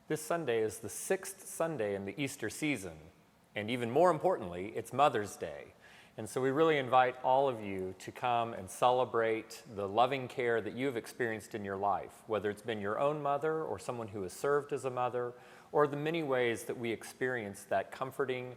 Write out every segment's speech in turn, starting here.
This Sunday is the 6th Sunday in the Easter season, and even more importantly, it's Mother's Day. And so we really invite all of you to come and celebrate the loving care that you've experienced in your life, whether it's been your own mother or someone who has served as a mother, or the many ways that we experience that comforting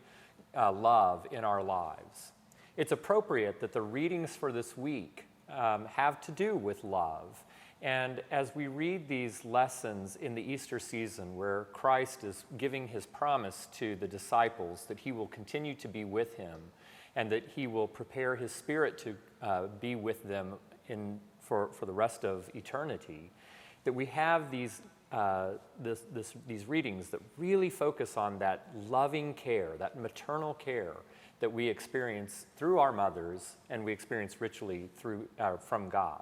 love in our lives. It's appropriate that the readings for this week have to do with love. And as we read these lessons in the Easter season where Christ is giving his promise to the disciples that he will continue to be with him and that he will prepare his Spirit to be with them for the rest of eternity, that we have these readings that really focus on that loving care, that maternal care that we experience through our mothers and we experience richly from God.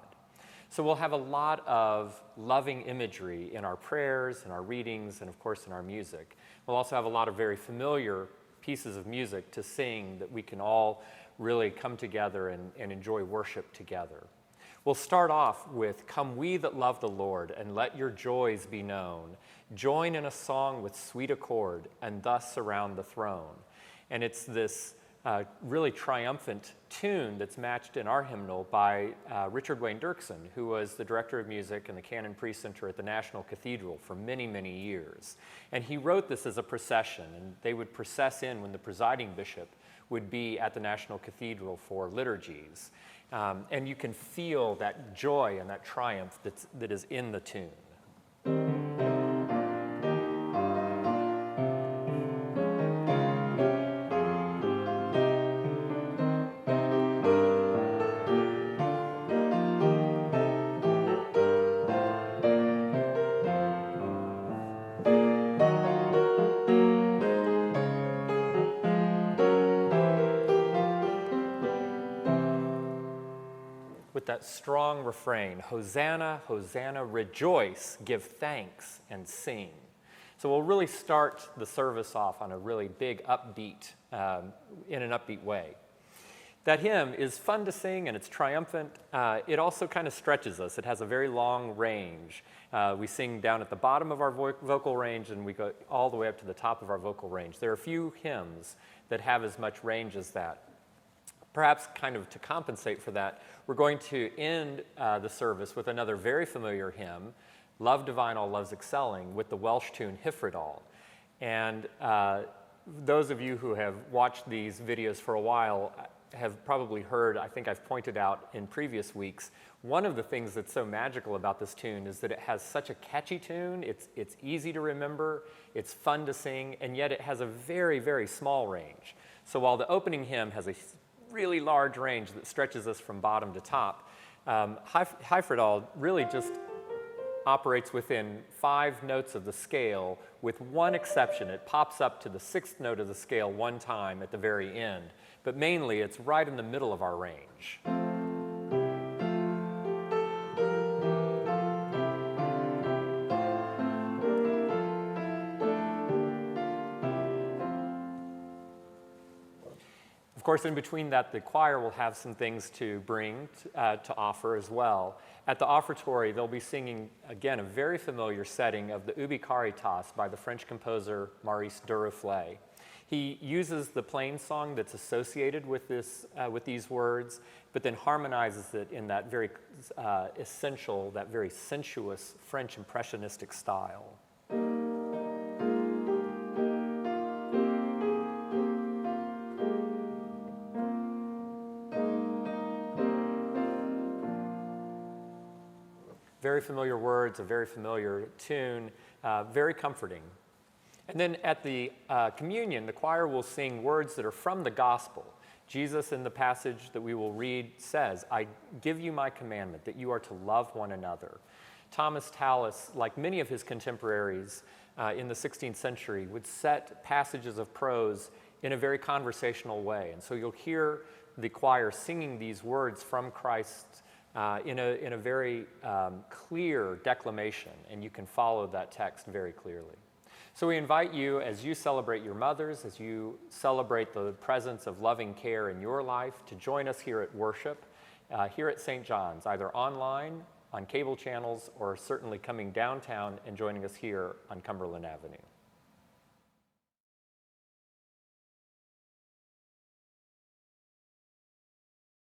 So we'll have a lot of loving imagery in our prayers, in our readings, and of course in our music. We'll also have a lot of very familiar pieces of music to sing that we can all really come together and enjoy worship together. We'll start off with "Come we that love the Lord, and let your joys be known. Join in a song with sweet accord, and thus surround the throne." And it's this really triumphant tune that's matched in our hymnal by Richard Wayne Dirksen, who was the director of music and the canon precentor at the National Cathedral for many, many years. And he wrote this as a procession, and they would process in when the presiding bishop would be at the National Cathedral for liturgies. And you can feel that joy and that triumph that is in the tune. With that strong refrain, "Hosanna, Hosanna, rejoice, give thanks and sing." So we'll really start the service off on a really big upbeat, in an upbeat way. That hymn is fun to sing and it's triumphant. It also kind of stretches us. It has a very long range. We sing down at the bottom of our vocal range and we go all the way up to the top of our vocal range. There are a few hymns that have as much range as that. Perhaps kind of to compensate for that, we're going to end the service with another very familiar hymn, "Love Divine, All Loves Excelling," with the Welsh tune "Hyfrydol." And those of you who have watched these videos for a while have probably heard, I think I've pointed out in previous weeks, one of the things that's so magical about this tune is that it has such a catchy tune. It's easy to remember, it's fun to sing, and yet it has a very, very small range. So while the opening hymn has a really large range that stretches us from bottom to top, Hyfrydol really just operates within 5 notes of the scale, with one exception. It pops up to the 6th note of the scale one time at the very end, but mainly it's right in the middle of our range. Of course, in between that, the choir will have some things to bring to offer as well. At the offertory, they'll be singing, again, a very familiar setting of the Ubi Caritas by the French composer Maurice Duruflé. He uses the plain song that's associated with these words, but then harmonizes it in that very essential, that very sensuous French impressionistic style. Very familiar words, a very familiar tune, very comforting. And then at the communion, the choir will sing words that are from the gospel. Jesus, in the passage that we will read, says, "I give you my commandment, that you are to love one another." Thomas Tallis, like many of his contemporaries in the 16th century, would set passages of prose in a very conversational way. And so you'll hear the choir singing these words from Christ in a very clear declamation, and you can follow that text very clearly. So we invite you, as you celebrate your mothers, as you celebrate the presence of loving care in your life, to join us here at worship, here at St. John's, either online on cable channels, or certainly coming downtown and joining us here on Cumberland Avenue.